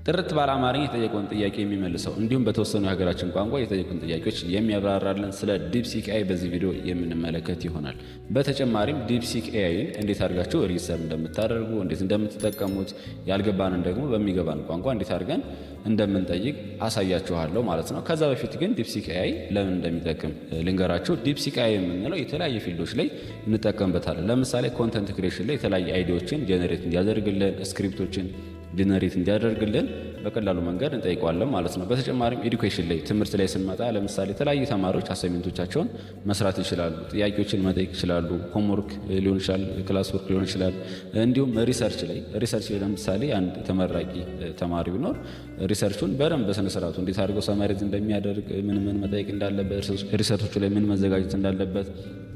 ጥርት ባለ አማርኛ የጠየቁን ጥያቄ የሚመልሰው እንዲሁም በተወሰኑ የሀገራችን ቋንቋ የጠየቁን ጥያቄዎች የሚያብራራልን ስለ ዲፕሲክ ኤአይ በዚህ ቪዲዮ የምንመለከት ይሆናል። በተጨማሪም ዲፕሲክ ኤአይን እንዴት አድርጋችሁ ሪሰርች እንደምታደርጉ፣ እንዴት እንደምትጠቀሙት፣ ያልገባንን ደግሞ በሚገባን ቋንቋ እንዴት አድርገን እንደምንጠይቅ አሳያችኋለሁ ማለት ነው። ከዛ በፊት ግን ዲፕሲክ ኤአይ ለምን እንደሚጠቅም ልንገራችሁ። ዲፕሲክ ኤአይ የምንለው የተለያዩ ፊልዶች ላይ እንጠቀምበታለን። ለምሳሌ ኮንተንት ክሬሽን ላይ የተለያዩ አይዲያዎችን ጀነሬት እንዲያደርግልን፣ ስክሪፕቶችን ጀነሬት እንዲያደርግልን በቀላሉ መንገድ እንጠይቀዋለን ማለት ነው። በተጨማሪም ኤዱኬሽን ላይ ትምህርት ላይ ስንመጣ ለምሳሌ የተለያዩ ተማሪዎች አሳይመንቶቻቸውን መስራት ይችላሉ፣ ጥያቄዎችን መጠየቅ ይችላሉ። ሆምወርክ ሊሆን ይችላል፣ ክላስ ወርክ ሊሆን ይችላል። እንዲሁም ሪሰርች ላይ ለምሳሌ አንድ ተመራቂ ተማሪ ቢኖር ሪሰርቹን በደንብ በስነ ስርዓቱ እንዴት አድርገው ሰማሪዝ እንደሚያደርግ፣ ምን መጠየቅ እንዳለበት፣ ሪሰርቾቹ ላይ ምን መዘጋጀት እንዳለበት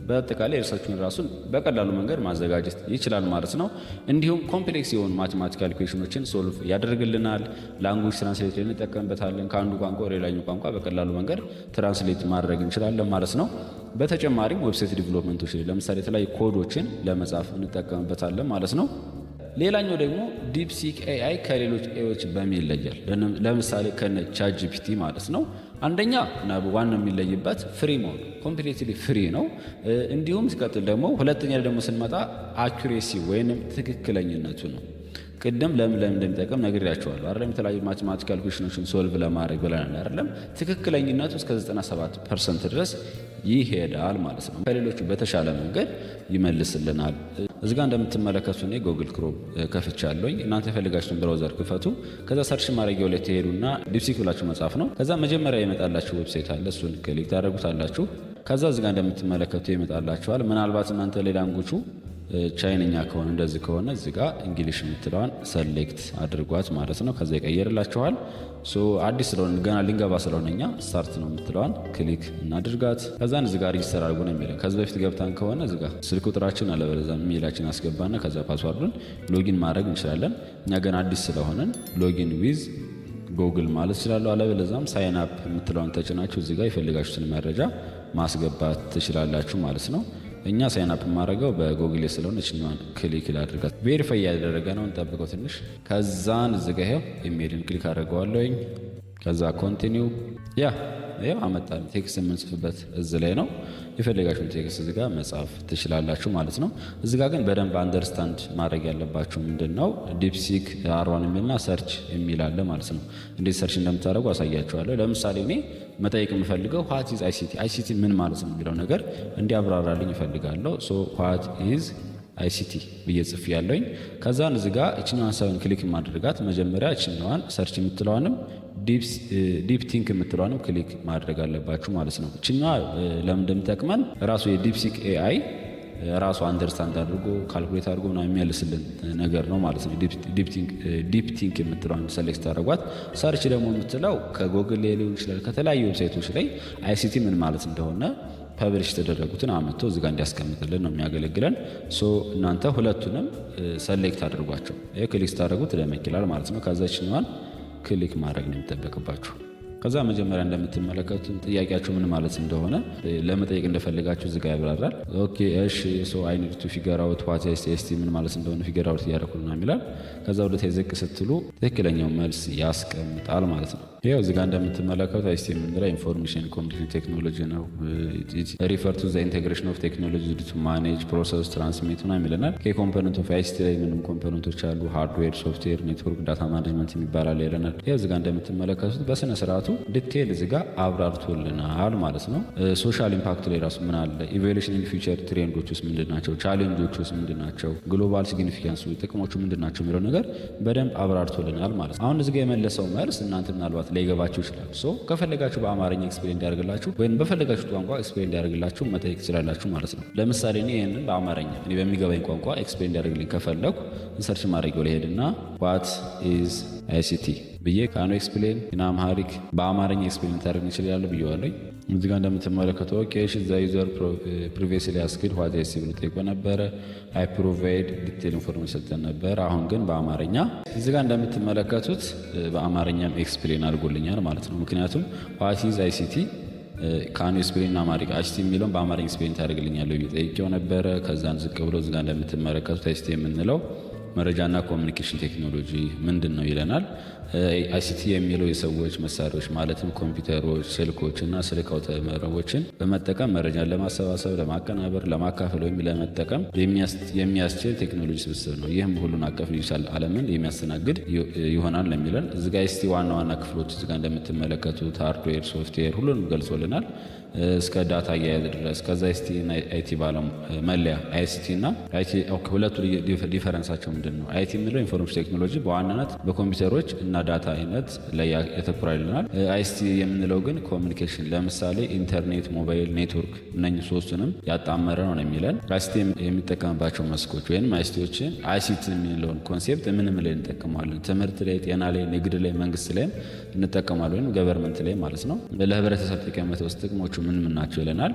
በአጠቃላይ ሪሰርቹን ራሱን በቀላሉ መንገድ ማዘጋጀት ይችላል ማለት ነው። እንዲሁም ኮምፕሌክስ የሆኑ ማቴማቲካል ኢኩዌሽኖችን ሶልቭ ያደርግልናል። ላንጉጅ ትራንስሌት ላይ እንጠቀምበታለን። ከአንዱ ቋንቋ ወደ ሌላኛው ቋንቋ በቀላሉ መንገድ ትራንስሌት ማድረግ እንችላለን ማለት ነው። በተጨማሪም ዌብሳይት ዲቨሎፕመንቶች ላይ ለምሳሌ የተለያዩ ኮዶችን ለመጻፍ እንጠቀምበታለን ማለት ነው። ሌላኛው ደግሞ ዲፕሲክ ኤአይ ከሌሎች ኤአይዎች በምን ይለያል? ለምሳሌ ከነ ቻትጂፒቲ ማለት ነው። አንደኛ እና ዋናው የሚለይበት ፍሪ መሆኑ ኮምፕሊትሊ ፍሪ ነው። እንዲሁም ሲቀጥል ደግሞ ሁለተኛ ደግሞ ስንመጣ አኩሬሲ ወይንም ትክክለኝነቱ ነው። ቅድም ለምን እንደሚጠቅም ነግሬያቸዋለሁ አይደለም? የተለያዩ ማቴማቲካል ኢኩዌሽኖችን ሶልቭ ለማድረግ ብለናል አይደለም? ትክክለኝነቱ እስከ 97% ድረስ ይሄዳል ማለት ነው። ከሌሎቹ በተሻለ መንገድ ይመልስልናል። እዚህ ጋር እንደምትመለከቱ እኔ ጉግል ክሮም ከፍቻለሁኝ። እናንተ የፈልጋችሁን ብራውዘር ክፈቱ። ከዛ ሰርች ማድረጊያው ላይ ትሄዱና ዲፕሲክ ብላችሁ መጻፍ ነው። ከዛ መጀመሪያ ይመጣላችሁ ዌብሳይት አለ። እሱን ክሊክ ታደርጉታላችሁ። ከዛ እዚህ ጋር እንደምትመለከቱ ይመጣላችኋል። ምናልባት እናንተ ሌላ ላንጉጁ ቻይንኛ ከሆነ እንደዚህ ከሆነ እዚህ ጋር እንግሊሽ የምትለዋን ሰሌክት አድርጓት ማለት ነው። ከዛ ይቀየርላችኋል። አዲስ ስለሆነ ገና ሊንገባ ስለሆነ እኛ ስታርት ነው የምትለዋን ክሊክ እናድርጋት። ከዛን እዚህ ጋር ሬጅስተር አድርጉ ነው የሚለን። ከዚህ በፊት ገብታን ከሆነ እዚህ ጋር ስልክ ቁጥራችን አለበለዚያ ኢሜይላችን አስገባና ከዛ ፓስዋርዱን ሎጊን ማድረግ እንችላለን። እኛ ገና አዲስ ስለሆነን ሎጊን ዊዝ ጉግል ማለት ይችላለሁ። አለበለዚያም ሳይን አፕ የምትለዋን ተጭናችሁ እዚህ ጋር የፈልጋችሁትን መረጃ ማስገባት ትችላላችሁ ማለት ነው። እኛ ሳይን አፕ ማድረገው በጉግል ስለሆነ እችኛዋን ክሊክ ላድርጋት። ቬሪፋይ እያደረገ ነው፣ እንጠብቀው ትንሽ። ከዛን እዚህ ጋር ይኸው ኢሜይልን ክሊክ አድርገዋለሁኝ። ከዛ ኮንቲኒው ይኸው አመጣል። ቴክስት የምንጽፍበት እዚህ ላይ ነው። የፈለጋችሁን ቴክስት እዚህ ጋር መጻፍ ትችላላችሁ ማለት ነው። እዚህ ጋር ግን በደንብ አንደርስታንድ ማድረግ ያለባችሁ ምንድን ነው ዲፕሲክ አር1 የሚልና ሰርች የሚል አለ ማለት ነው። እንዴት ሰርች እንደምታደርጉ አሳያችኋለሁ። ለምሳሌ እኔ መጠየቅ የምፈልገው ዋት ኢዝ አይሲቲ ምን ማለት ነው የሚለው ነገር እንዲያብራራልኝ ይፈልጋለሁ። ዋት ኢዝ አይሲቲ ብዬ ጽፍ ያለውኝ። ከዛን እዚህ ጋር እችኛዋን ሰብን ክሊክ ማድረጋት መጀመሪያ እችኛዋን ሰርች የምትለዋንም ዲፕ ቲንክ የምትለዋንም ክሊክ ማድረግ አለባችሁ ማለት ነው። እችኛዋ ለምን እንደምጠቅመን ራሱ የዲፕሲክ ኤአይ ራሱ አንደርስታንድ አድርጎ ካልኩሌት አድርጎ ምናምን የሚያልስልን ነገር ነው ማለት ነው። ዲፕ ቲንክ የምትለዋን ሰሌክት አድርጓት። ሰርች ደግሞ የምትለው ከጎግል ላይ ሊሆን ይችላል ከተለያዩ ዌብሳይቶች ላይ አይሲቲ ምን ማለት እንደሆነ ፐብሊሽ የተደረጉትን አመጥቶ እዚህ ጋር እንዲያስቀምጥልን ነው የሚያገለግለን። እናንተ ሁለቱንም ሰሌክት አድርጓቸው። ክሊክ ስታደርጉት ለመኪላል ማለት ነው። ከዛችኛዋን ክሊክ ማድረግ ነው የሚጠበቅባችሁ። ከዛ መጀመሪያ እንደምትመለከቱት ጥያቄያችሁ ምን ማለት እንደሆነ ለመጠየቅ እንደፈለጋችሁ እዚህ ጋር ያብራራል። ኦኬ እሺ አይ ኒድ ቱ ፊገር አውት ዋት ኤስቲ ምን ማለት እንደሆነ ፊገር አውት እያደረኩና የሚላል። ከዛ ወደ ተዘቅ ስትሉ ትክክለኛው መልስ ያስቀምጣል ማለት ነው። ይሄው እዚህ ጋር እንደምትመለከቱት አይሲቲ የምንለው ኢንፎርሜሽን ኮሚኒኬሽን ቴክኖሎጂ ነው። ሪፈር ቱ ዘ ኢንቴግሬሽን ኦፍ ቴክኖሎጂ ቱ ማኔጅ ፕሮሰስ ትራንስሚት ነው ይለናል። ከኮምፖነንት ኦፍ አይሲቲ ላይ ምንም ኮምፖነንቶች አሉ። ሃርድዌር፣ ሶፍትዌር፣ ኔትወርክ፣ ዳታ ማኔጅመንት የሚባላል ይለናል። ይሄው እዚህ ጋር እንደምትመለከቱት በስነ ስርዓቱ ዲቴል እዚህ ጋር አብራርቶልናል ማለት ነው። ሶሻል ኢምፓክት ላይ ራሱ ምን አለ፣ ኢቮሉሽን ኢን ፊውቸር ትሬንዶች ውስጥ ምንድናቸው፣ ቻሌንጆች ውስጥ ምንድናቸው፣ ግሎባል ሲግኒፊካንስ ጥቅሞቹ ምንድናቸው የሚለው ነገር በደንብ አብራርቶልናል ማለት ነው። አሁን እዚህ ጋር የመለሰው መልስ እናንተ ምናልባት ላይገባችሁ ይችላል። ከፈለጋችሁ በአማርኛ ኤክስፕሌን እንዲያደርግላችሁ ወይም በፈለጋችሁት ቋንቋ ኤክስፕሌን እንዲያደርግላችሁ መጠየቅ ትችላላችሁ ማለት ነው። ለምሳሌ እኔ ይሄንን በአማርኛ እኔ በሚገባኝ ቋንቋ ኤክስፕሌን እንዲያደርግልኝ ከፈለኩ ሰርች ማድረጊያው ላይ ሄድና ዋት ኢዝ አይሲቲ ብዬ ካኑ ኤክስፕሌን ኢን አምሃሪክ በአማርኛ ኤክስፕሌን ታደርግ ይችላል ብዬዋለሁ። እዚህ ጋር እንደምትመለከተው ኦኬ እሺ ዘ ዩዘር ፕሪቪየስሊ አስክድ ዋት ኢዝ ሲብል ጠይቆ ነበረ። አይ ፕሮቫይድ ዲቴል ኢንፎርሜሽን ሰጥተን ነበር። አሁን ግን በአማርኛ እዚህ ጋር እንደምትመለከቱት በአማርኛም ኤክስፕሌን አድርጎልኛል ማለት ነው። ምክንያቱም ዋት ኢዝ አይሲቲ ካኑ ኤክስፕሌን አማሪክ አይሲቲ የሚለውን በአማርኛ ኤክስፕሌን ታደርግልኛለህ ብዬ ጠይቄው ነበረ። ከዛን ዝቅ ብሎ እዚህ ጋር እንደምትመለከቱት አይሲቲ የምንለው መረጃና ኮሚኒኬሽን ቴክኖሎጂ ምንድን ነው ይለናል። አይሲቲ የሚለው የሰዎች መሳሪያዎች ማለትም ኮምፒውተሮች፣ ስልኮች እና ስልክ አውታረ መረቦችን በመጠቀም መረጃን ለማሰባሰብ፣ ለማቀናበር፣ ለማካፈል ወይም ለመጠቀም የሚያስችል ቴክኖሎጂ ስብስብ ነው። ይህም ሁሉን አቀፍ ዲጂታል ዓለምን የሚያስተናግድ ይሆናል ነው የሚለን። እዚጋ አይሲቲ ዋና ዋና ክፍሎች እዚጋ እንደምትመለከቱት ሃርድዌር፣ ሶፍትዌር ሁሉንም ገልጾልናል እስከ ዳታ አያያዝ ድረስ። ከዛ አይሲቲ እና አይቲ ባለም መለያ አይሲቲ እና አይቲ ሁለቱ ዲፈረንሳቸው ምንድን ነው? አይቲ የሚለው ኢንፎርሜሽን ቴክኖሎጂ በዋናነት በኮምፒውተሮች እና ዳታ አይነት ላይ ያተኩራል ይለናል። አይሲቲ የምንለው ግን ኮሚኒኬሽን፣ ለምሳሌ ኢንተርኔት፣ ሞባይል ኔትወርክ እነኚህ ሶስቱንም ያጣመረ ነው የሚለን። አይሲቲ የሚጠቀምባቸው መስኮች ወይም አይሲቲዎችን አይሲቲ የሚለውን ኮንሴፕት ምንም ላይ እንጠቀመዋለን። ትምህርት ላይ፣ ጤና ላይ፣ ንግድ ላይ፣ መንግስት ላይም እንጠቀማለን ወይም ገቨርንመንት ላይ ማለት ነው። ለህብረተሰብ ጠቀሜታ ውስጥ ጥቅሞቹ ምን ናቸው ይለናል።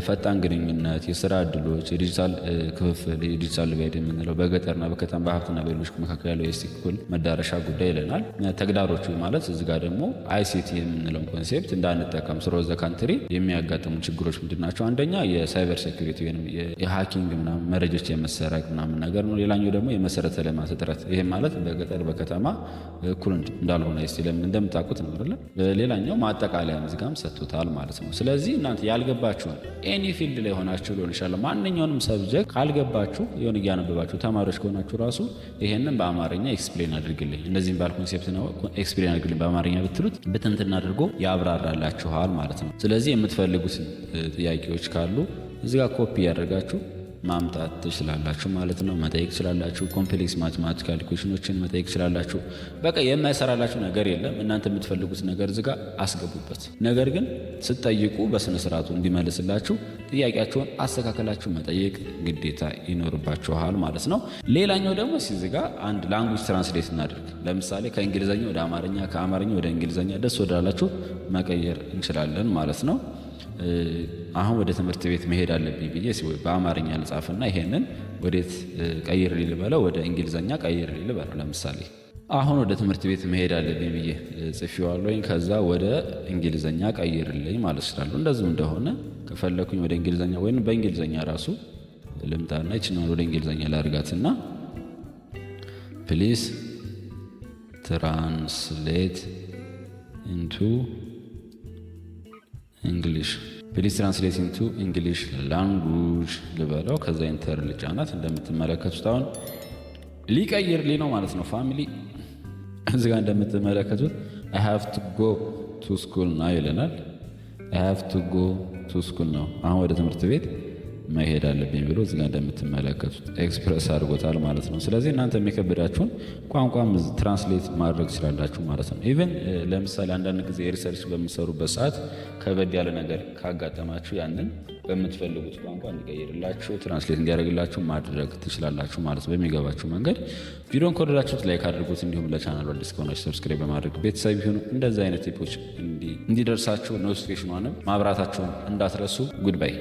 ፈጣን ግንኙነት፣ የስራ እድሎች፣ የዲጂታል ክፍፍል፣ የዲጂታል ዲቫይድ የምንለው በገጠርና በከተማ በሀብትና በሌሎች መካከል ያለው የሲቲ እኩል መዳረሻ ጉዳይ ይለናል። ተግዳሮቹ ማለት እዚህ ጋር ደግሞ አይሲቲ የምንለውን ኮንሴፕት እንዳንጠቀም ስሮ ዘ ካንትሪ የሚያጋጥሙ ችግሮች ምንድን ናቸው? አንደኛ የሳይበር ሴኩሪቲ ወይም የሃኪንግ ምናምን መረጃዎች የመሰረቅ ምናምን ነገር ነው። ሌላኛው ደግሞ የመሰረተ ልማት እጥረት። ይሄ ማለት በገጠር በከተማ እኩል እንዳልሆነ አይሲቲ ለምን እንደምታውቁት ነው አይደል? ሌላኛው ማጠቃለያ ምዝጋም ሰጥቶታል ማለት ነው። ስለዚህ እናንተ ያልገባችሁን ኤኒ ፊልድ ላይ ሆናችሁ ሊሆን ይችላል። ማንኛውንም ሰብጀክት ካልገባችሁ የሆነ እያነበባችሁ ተማሪዎች ከሆናችሁ ራሱ ይሄንን በአማርኛ ኤክስፕሌን አድርግልኝ፣ እነዚህም ባል ኮንሴፕት ነው ኤክስፕሌን አድርግልኝ በአማርኛ ብትሉት ብትንትና አድርጎ ያብራራላችኋል ማለት ነው። ስለዚህ የምትፈልጉት ጥያቄዎች ካሉ እዚህ ጋር ኮፒ ያደርጋችሁ ማምጣት ትችላላችሁ ማለት ነው። መጠየቅ ትችላላችሁ። ኮምፕሌክስ ማቴማቲካል ኢኩዌሽኖችን መጠየቅ ትችላላችሁ። በቃ የማይሰራላችሁ ነገር የለም። እናንተ የምትፈልጉት ነገር እዚህ ጋር አስገቡበት። ነገር ግን ስትጠይቁ በስነ ስርዓቱ እንዲመልስላችሁ ጥያቄያችሁን አስተካከላችሁ መጠየቅ ግዴታ ይኖርባችኋል ማለት ነው። ሌላኛው ደግሞ እዚህ ጋር አንድ ላንጉጅ ትራንስሌት እናድርግ። ለምሳሌ ከእንግሊዘኛ ወደ አማርኛ፣ ከአማርኛ ወደ እንግሊዘኛ ደስ ወዳላችሁ መቀየር እንችላለን ማለት ነው። አሁን ወደ ትምህርት ቤት መሄድ አለብኝ ብዬ በአማርኛ ልጻፍና ይሄንን ወዴት ቀይር ልበለው? ወደ እንግሊዘኛ ቀይር ልበለው። ለምሳሌ አሁን ወደ ትምህርት ቤት መሄድ አለብኝ ብዬ ጽፌዋለሁ። ከዛ ወደ እንግሊዘኛ ቀይርልኝ ማለት እችላለሁ። እንደዚሁ እንደሆነ ከፈለኩኝ ወደ እንግሊዘኛ ወይም በእንግሊዘኛ ራሱ ልምጣና ይችላል ወደ እንግሊዘኛ ላርጋትና ፕሊዝ ትራንስሌት ኢንቱ እንግሊሽ ፕሊዝ ትራንስሌት ኢንቱ እንግሊሽ ላንጉጅ ልበለው። ከዛ ኢንተር ልጫናት። እንደምትመለከቱት አሁን ሊቀይርልኝ ነው ማለት ነው። ፋሚሊ እዚህ ጋር እንደምትመለከቱት አይ ሃቭ ቱ ጎ ቱ ስኩል ነው ይለናል። አይ ሃቭ ቱ ጎ ቱ ስኩል ነው፣ አሁን ወደ ትምህርት ቤት መሄድ አለብኝ ብሎ እዚህ ጋር እንደምትመለከቱት ኤክስፕረስ አድርጎታል ማለት ነው። ስለዚህ እናንተ የሚከብዳችሁን ቋንቋም ትራንስሌት ማድረግ ትችላላችሁ ማለት ነው። ኢቨን ለምሳሌ አንዳንድ ጊዜ ሪሰርች በምሰሩበት ሰዓት ከበድ ያለ ነገር ካጋጠማችሁ ያንን በምትፈልጉት ቋንቋ እንዲቀይርላችሁ ትራንስሌት እንዲያደርግላችሁ ማድረግ ትችላላችሁ ማለት ነው፣ በሚገባችሁ መንገድ። ቪዲዮን ከወደዳችሁት ላይክ አድርጉት። እንዲሁም ለቻናሉ አዲስ ከሆናችሁ ሰብስክራይብ በማድረግ ቤተሰብ ይሁኑ። እንደዚህ አይነት ቲፖች እንዲደርሳችሁ ኖቲፊኬሽኗንም ማብራታችሁን እንዳትረሱ። ጉድባይ